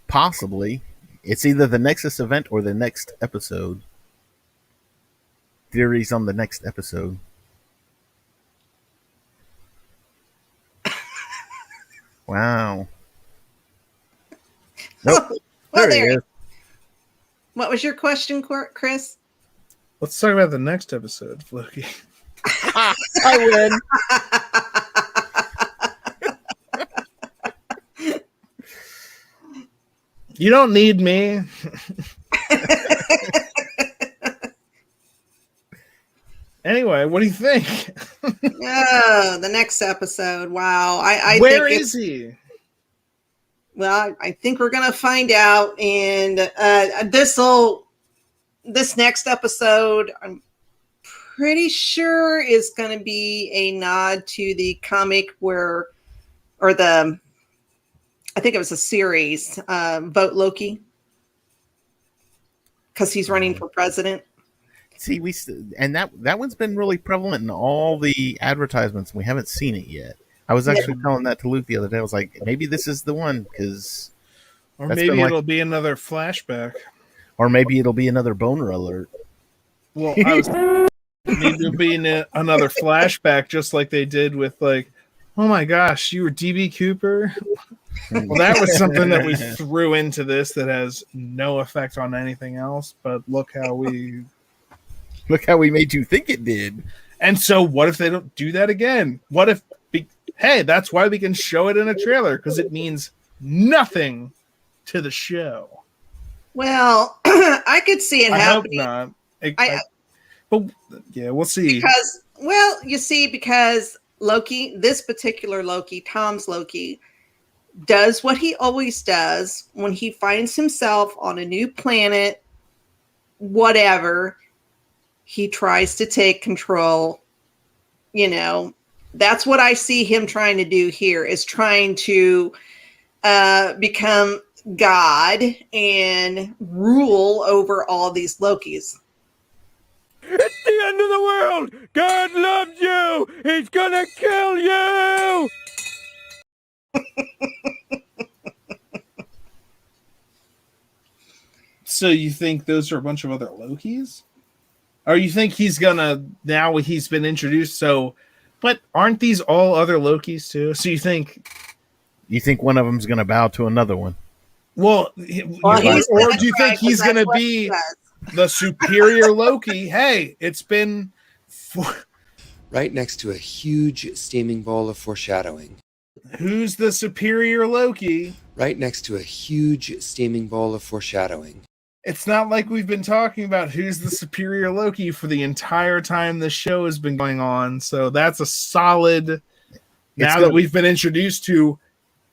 Possibly. It's either the Nexus event or the next episode. Theories on the next episode. Wow. Nope. Well, there he is. What was your question, Chris? Let's talk about the next episode of Loki. I win. You don't need me. Anyway, what do you think? Oh, the next episode. Wow. Where is he? Well, I think we're gonna find out, and this next episode, I'm pretty sure is going to be a nod to the comic I think it was a series, Vote Loki, because he's running for president. See, that one's been really prevalent in all the advertisements. We haven't seen it yet. I was actually telling that to Luke the other day. I was like, maybe this is the one, because, or maybe it'll be another flashback, or maybe it'll be another boner alert. Well, maybe it'll be another flashback, just like they did with oh my gosh, you were DB Cooper. Well, that was something that we threw into this that has no effect on anything else. But look how we made you think it did. And so, what if they don't do that again? What if? Hey, that's why we can show it in a trailer, because it means nothing to the show. Well, I could see it happening. I hope not. But yeah, we'll see. Because Loki, this particular Loki, Tom's Loki, does what he always does when he finds himself on a new planet, whatever, he tries to take control. That's what I see him trying to do here, is trying to become God and rule over all these Lokis. It's the end of the world! God loves you! He's gonna kill you! So you think those are a bunch of other Lokis? Or you think he's gonna, now he's been introduced, but aren't these all other Lokis too? So you think one of them's gonna bow to another one? Or do you think he's gonna be the superior Loki? Hey, it's been right next to a huge steaming ball of foreshadowing. Who's the superior Loki? Right next to a huge steaming ball of foreshadowing. It's not like we've been talking about who's the superior Loki for the entire time this show has been going on. So that's a solid. Now that we've been introduced to,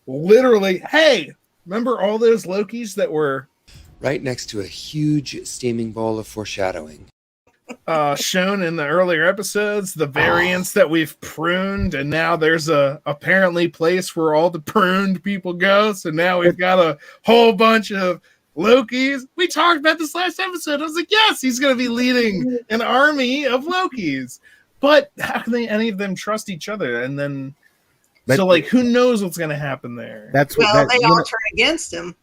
literally, hey, remember all those Lokis that were right next to a huge steaming ball of foreshadowing. Shown in the earlier episodes, the variants that we've pruned, and now there's a apparently place where all the pruned people go. So now we've got a whole bunch of Lokis. We talked about this last episode. I was like, yes, he's going to be leading an army of Lokis. But how can any of them trust each other? And then, who knows what's going to happen there? They all turn against him.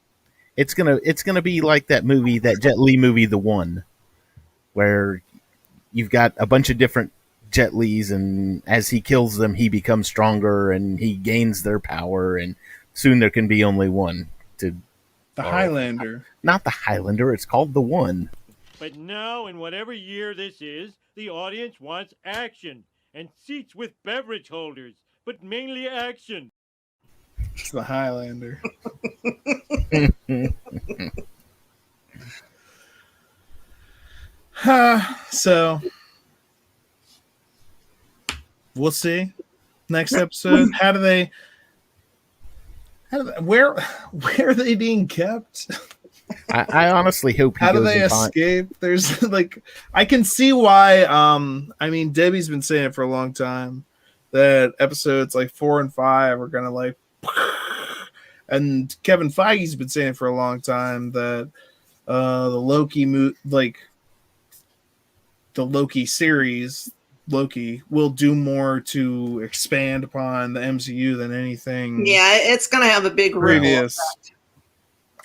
It's gonna be like that movie, that Jet Li movie, The One, where you've got a bunch of different Jet Lis, and as he kills them, he becomes stronger and he gains their power, and soon there can be only one. The Highlander. Not the Highlander, it's called The One. But now, in whatever year this is, the audience wants action and seats with beverage holders, but mainly action. It's the Highlander. So we'll see next episode. Where are they being kept? I honestly hope how do they escape? There's I can see why. Debbie's been saying it for a long time that episodes 4 and 5 are gonna and Kevin Feige's been saying for a long time that the Loki the Loki series, Loki, will do more to expand upon the MCU than anything. Yeah, it's going to have a big previous. ripple.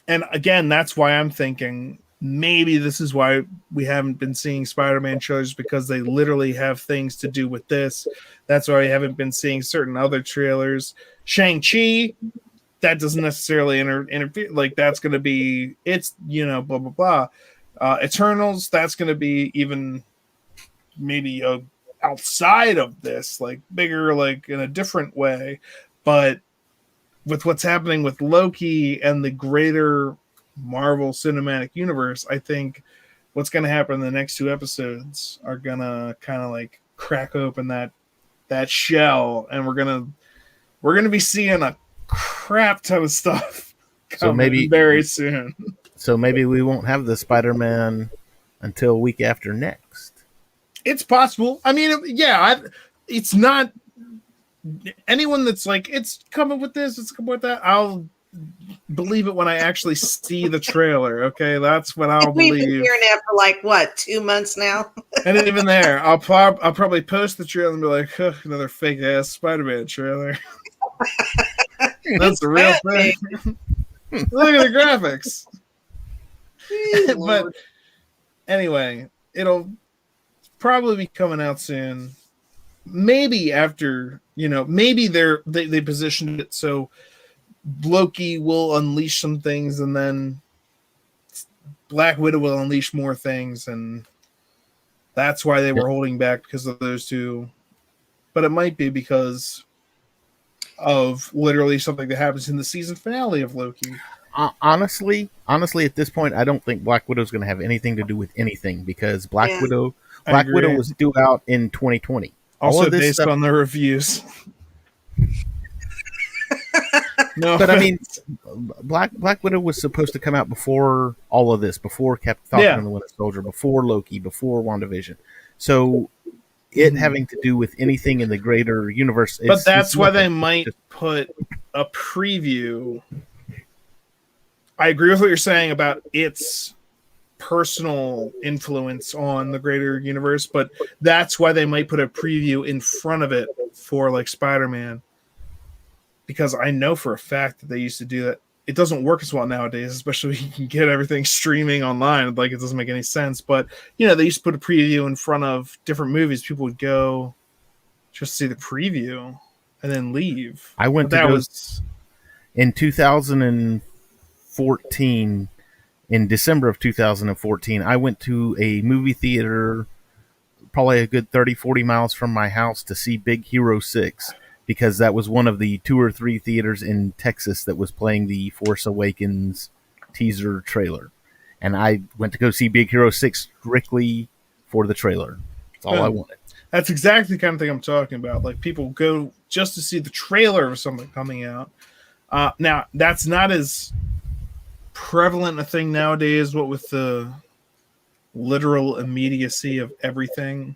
And again, that's why I'm thinking maybe this is why we haven't been seeing Spider-Man trailers, because they literally have things to do with this. That's why we haven't been seeing certain other trailers. Shang-Chi, that doesn't necessarily interfere. Like, that's going to be, it's, you know, blah, blah, blah. Eternals, that's going to be even maybe outside of this, like bigger, like in a different way. But with what's happening with Loki and the greater Marvel Cinematic Universe, I think what's going to happen in the next 2 episodes are going to kind of like crack open that shell, and we're going to be seeing a crap ton of stuff coming very soon. So maybe we won't have the Spider-Man until week after next. It's possible. I mean, yeah, it's not anyone that's like, it's coming with this, it's coming with that. I'll believe it when I actually see the trailer. Okay, that's when I'll believe. We've been hearing that for like what, 2 months now? And even there, I'll probably post the trailer and be like, huh, another fake ass Spider-Man trailer. That's the real thing. Look at the graphics. But anyway, it'll probably be coming out soon. Maybe after, you know, maybe they positioned it so Loki will unleash some things, and then Black Widow will unleash more things, and that's why they were holding back, because of those two. But it might be because of literally something that happens in the season finale of Loki. Honestly, at this point, I don't think Black Widow is going to have anything to do with anything, because Black Widow was due out in 2020. Also based on the reviews. No, but I mean, Black Widow was supposed to come out before all of this, before Captain Falcon and the Winter Soldier, before Loki, before WandaVision. So it having to do with anything in the greater universe. But that's why they might put a preview. I agree with what you're saying about its personal influence on the greater universe, but that's why they might put a preview in front of it for like Spider-Man. Because I know for a fact that they used to do that. It doesn't work as well nowadays, especially when you can get everything streaming online. Like, it doesn't make any sense. But, you know, they used to put a preview in front of different movies. People would go just see the preview and then leave. I went to go in 2014, in December of 2014, I went to a movie theater probably a good 30, 40 miles from my house to see Big Hero 6. Because that was one of the 2 or 3 theaters in Texas that was playing the Force Awakens teaser trailer. And I went to go see Big Hero 6 strictly for the trailer. That's all I wanted. That's exactly the kind of thing I'm talking about. Like, people go just to see the trailer of something coming out. Now, that's not as prevalent a thing nowadays, what with the literal immediacy of everything.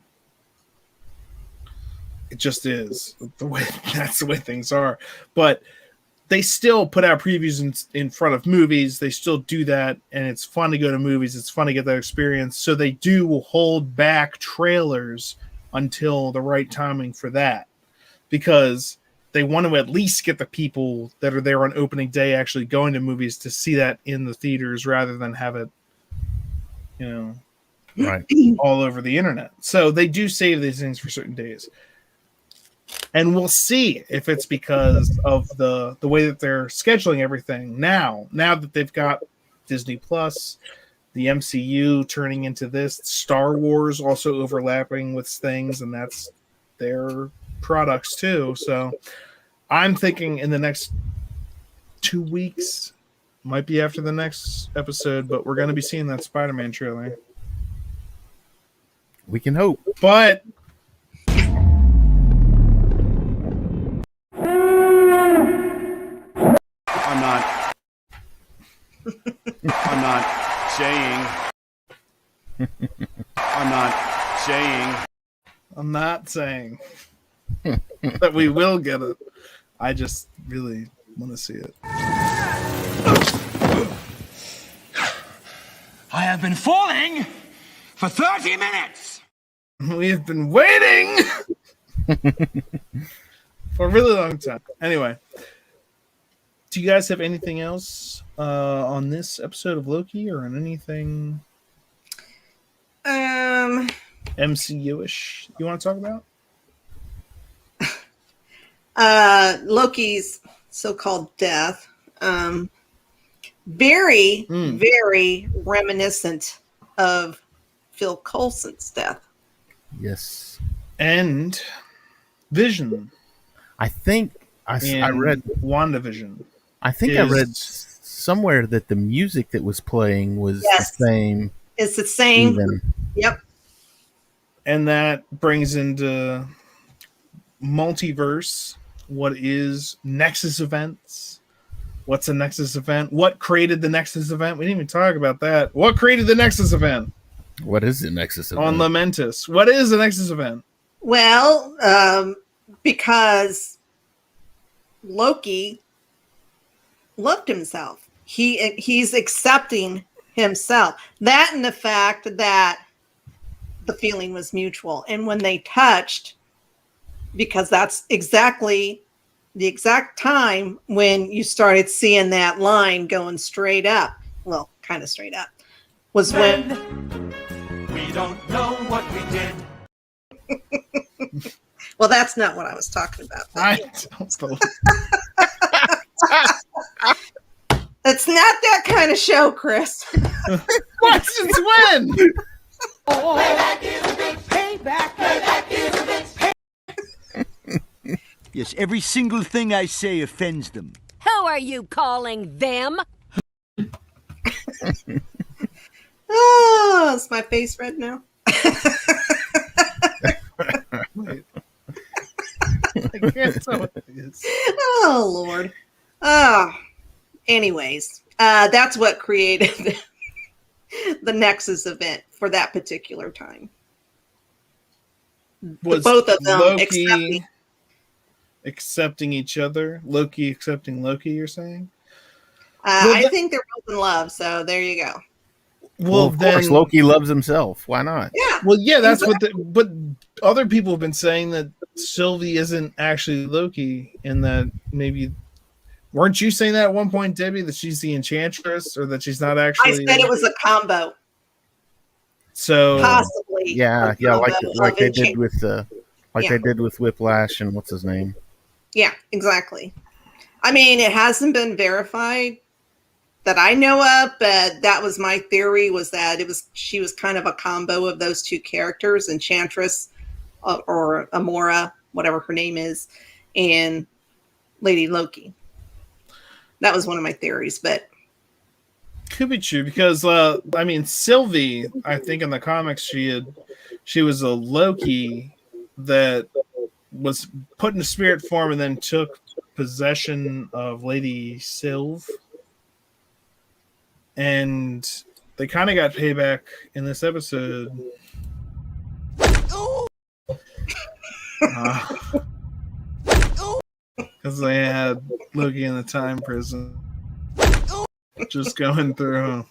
It just is that's the way things are. But they still put out previews in front of movies. They still do that, and it's fun to go to movies. It's fun to get that experience. So they do hold back trailers until the right timing for that, because they want to at least get the people that are there on opening day actually going to movies to see that in the theaters, rather than have it, you know, right, all over the internet. So they do save these things for certain days. And we'll see if it's because of the way that they're scheduling everything now that they've got Disney Plus, the MCU turning into this, Star Wars also overlapping with things, and that's their products too. So I'm thinking in the next 2 weeks, might be after the next episode, but we're going to be seeing that Spider-Man trailer. We can hope. But I'm not saying that we will get it. I just really want to see it. I have been falling for 30 minutes. We've been waiting for a really long time. Anyway, do you guys have anything else on this episode of Loki, or on anything MCU-ish you want to talk about? Loki's so-called death. Very reminiscent of Phil Coulson's death. Yes. And Vision. I think I read WandaVision. I think I read somewhere that the music that was playing was the same. It's the same. Even. Yep. And that brings into multiverse. What is Nexus events? What's a Nexus event? What created the Nexus event? We didn't even talk about that. What created the Nexus event? What is the Nexus event? On Lamentus. What is the Nexus event? Well, because Loki loved himself. He's accepting himself. That and the fact that the feeling was mutual. And when they touched, because that's exactly the exact time when you started seeing that line going straight up. Well, kind of straight up. Was when we don't know what we did. Well, that's not what I was talking about. I don't believe. It's not that kind of show, Chris. What? Since when? Payback is a bitch. Payback is a bitch. Yes, every single thing I say offends them. Who are you calling them? Oh, is my face red now? Wait. I can't tell what it is. Oh, Lord. Oh, anyways, that's what created the Nexus event for that particular time. Was both of them Loki accepting each other? Loki accepting Loki, you're saying? I think they're both in love, so there you go. Well, of course, Loki loves himself. Why not? Yeah. Well, yeah, that's but other people have been saying that Sylvie isn't actually Loki, and that maybe weren't you saying that at one point, Debbie, that she's the Enchantress, or that she's not actually? I said it was a combo. So possibly, yeah, like they did with they did with Whiplash and what's his name? Yeah, exactly. I mean, it hasn't been verified that I know of, but that was my theory, was that she was kind of a combo of those two characters, Enchantress or Amora, whatever her name is, and Lady Loki. That was one of my theories, but could be true because I mean, Sylvie, I think in the comics she was a Loki that was put into spirit form and then took possession of Lady Sylve. And they kind of got payback in this episode. Because they had Loki in the time prison. Just going through.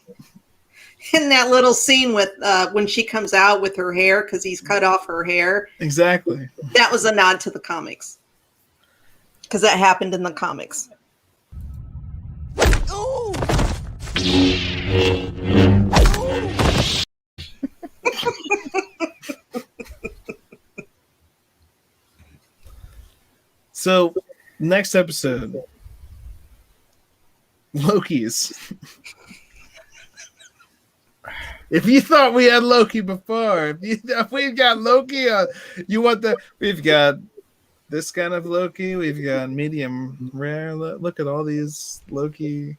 in that little scene with when she comes out with her hair, because he's cut off her hair. Exactly. That was a nod to the comics. Because that happened in the comics. So, next episode, Loki's. If you thought we had Loki before, if we've got Loki, you want we've got this kind of Loki, we've got medium rare. Look at all these Loki.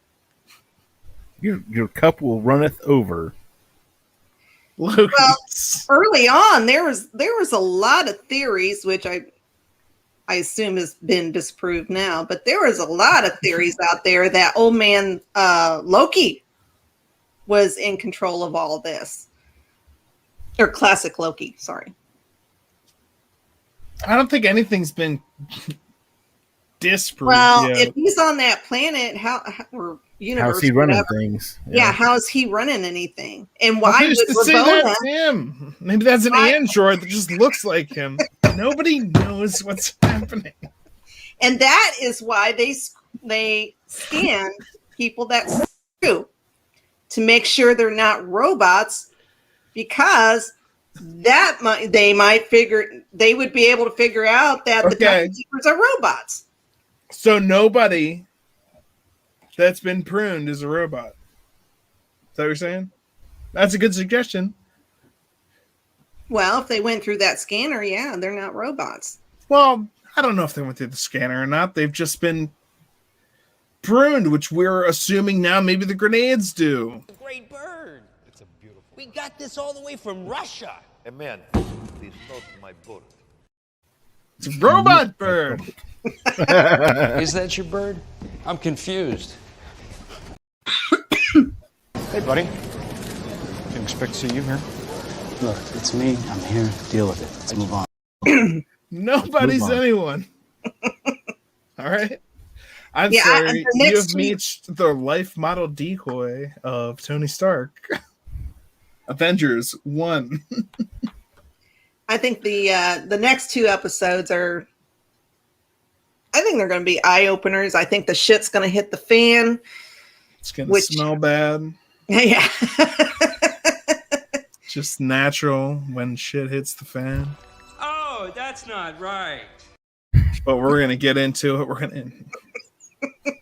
Your cup will runneth over. Well, early on, there was a lot of theories, which I assume has been disproved now, but there was a lot of theories out there that old man Loki was in control of all this. Or classic Loki, sorry. I don't think anything's been disproved Well, yet. if he's on that planet, universe. How's he running whatever. things? Yeah, how is he running anything? And why Well, who's would to say Ravonna? that's him? Maybe that's an android that just looks like him. Nobody knows what's happening. And that is why they scan people that screw to make sure they're not robots, because they would be able to figure out that the time keepers are robots. So nobody that's been pruned is a robot. Is that what you're saying? That's a good suggestion. Well, if they went through that scanner, yeah, they're not robots. Well, I don't know if they went through the scanner or not. They've just been pruned, which we're assuming now maybe the grenades do. Great bird. It's a beautiful. We got this all the way from Russia. Hey man, please note my boat. It's a robot bird. Is that your bird? I'm confused. Hey, buddy. Didn't expect to see you here. Look, it's me. I'm here to deal with it. Let's move on. Nobody's Move on. anyone. All right. I'm Yeah, sorry. the You next have two- reached the life model decoy of Tony Stark. Avengers 1. I think the next two episodes are. I think they're going to be eye openers. I think the shit's going to hit the fan. It's going to smell bad. Yeah. Just natural when shit hits the fan. Oh, that's not right. But we're going to get into it. We're going to.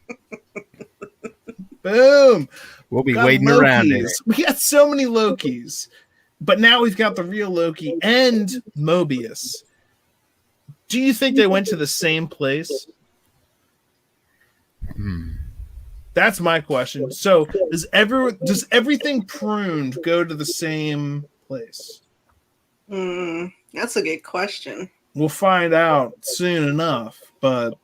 Boom. We'll be Got wading around in it. Lokis. We got so many Lokis. But now we've got the real Loki and Mobius. Do you think they went to the same place? That's my question. So does everything pruned go to the same place? That's a good question. We'll find out soon enough, but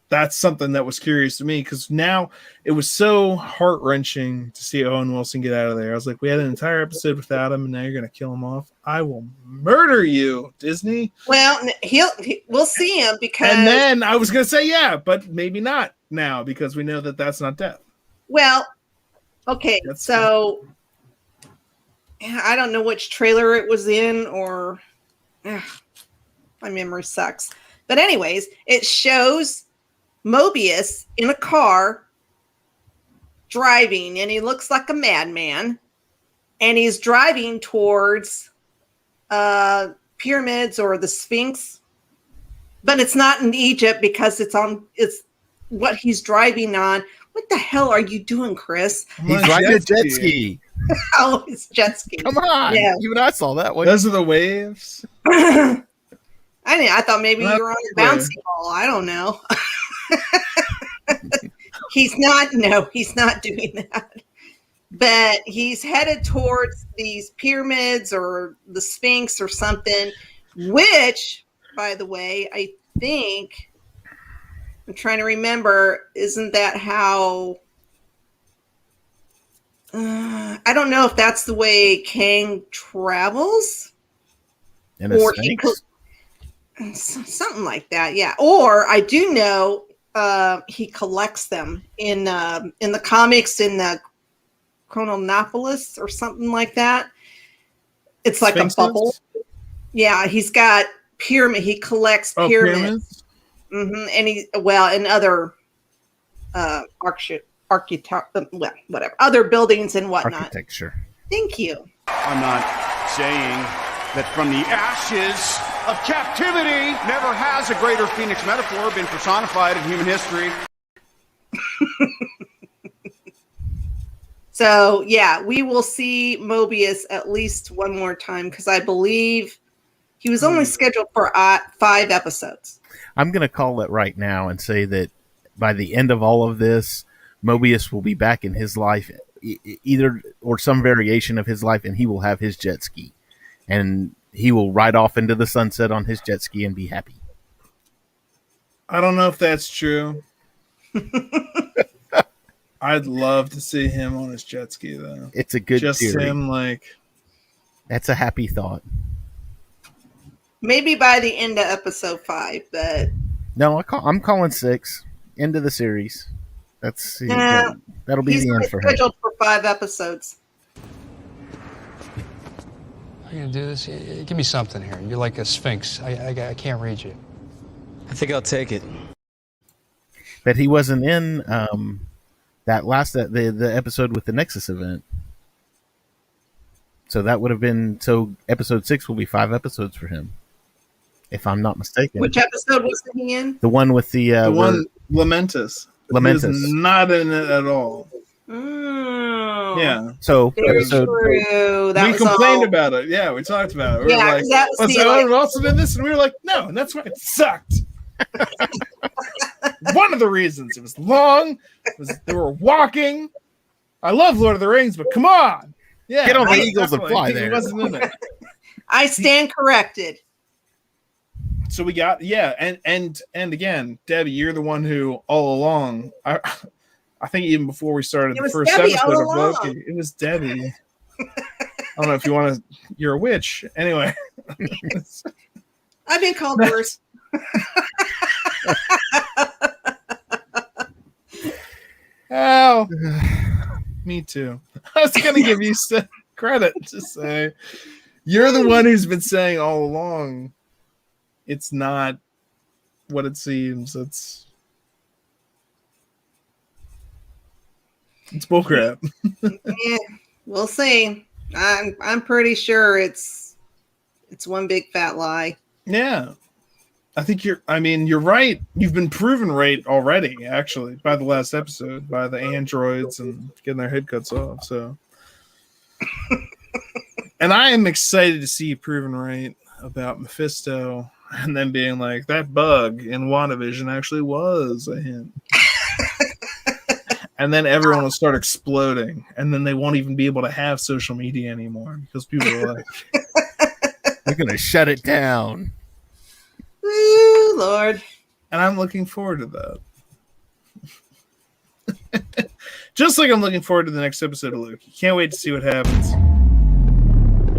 that's something that was curious to me because now it was so heart-wrenching to see Owen Wilson get out of there. I was like, we had an entire episode without him, and now you're going to kill him off. I will murder you, Disney. Well, we'll see him because. And then I was going to say, yeah, but maybe not now because we know that that's not death. Well, okay, so I don't know which trailer it was in, or my memory sucks. But anyways, it shows Mobius in a car driving, and he looks like a madman, and he's driving towards pyramids or the Sphinx, but it's not in Egypt because it's what he's driving on. What the hell are you doing, Chris? He's riding a jet ski. Oh, it's jet ski. Come on. Yeah. Even I saw that one. Those are the waves. I thought maybe you were on a bouncy ball. I don't know. He's not doing that. But he's headed towards these pyramids or the Sphinx or something, which, by the way, I think I'm trying to remember, isn't that how I don't know if that's the way Kang travels? In a Sphinx? Something like that, yeah. Or I do know he collects them in the comics in the Chronopolis or something like that. It's like Sphinxes? a bubble. Yeah, he's got pyramid. He collects pyramids. And other other buildings and whatnot. Architecture. Thank you. I'm not saying that from the ashes of captivity never has a greater phoenix metaphor been personified in human history. So, yeah, we will see Mobius at least one more time because I believe he was only scheduled for 5 episodes. I'm going to call it right now and say that by the end of all of this, Mobius will be back in his life, either or some variation of his life, and he will have his jet ski. And he will ride off into the sunset on his jet ski and be happy. I don't know if that's true. I'd love to see him on his jet ski, though. It's a good Just theory. him, like... That's a happy thought. Maybe by the end of episode 5, but... No, I'm calling 6. End of the series. Let's see. Yeah, That'll be he's the end for him. scheduled for 5 episodes. I'm gonna do this. Give me something here. You're like a sphinx. I can't read you. I think I'll take it. But he wasn't in that last the episode with the Nexus event. So that would have been episode 6 will be 5 episodes for him, if I'm not mistaken. Which episode was he in? The one with the one Lamentus. Lamentus. He's not in it at all. Mm. Yeah. So Very episode true. That we was complained all... about it. Yeah, we talked about it. We Yeah, were like, 'cause that was was the, Owen Wilson in this? And we were like, no, and that's why it sucked. One of the reasons. It was long. They were walking. I love Lord of the Rings, but come on. Yeah, get on the Eagles and fly there. He wasn't in it. I stand corrected. So we got and again, Debbie, you're the one who all along. I think even before we started the first Debbie episode of all Loki, along. it was Debbie. I don't know if you want to. You're a witch, anyway. I've been called worse. Oh, me too. I was going to give you some credit to say you're the one who's been saying all along. It's not what it seems. It's bullcrap. Yeah, we'll see. I'm pretty sure it's one big fat lie. Yeah. I think you're right. You've been proven right already, actually, by the last episode, by the androids and getting their head cuts off. So, and I am excited to see you proven right about Mephisto and then being like, that bug in WandaVision actually was a hint. And then everyone will start exploding, and then they won't even be able to have social media anymore because people are like, they're going to shut it down. Ooh, Lord. And I'm looking forward to that. Just like I'm looking forward to the next episode of Loki. Can't wait to see what happens.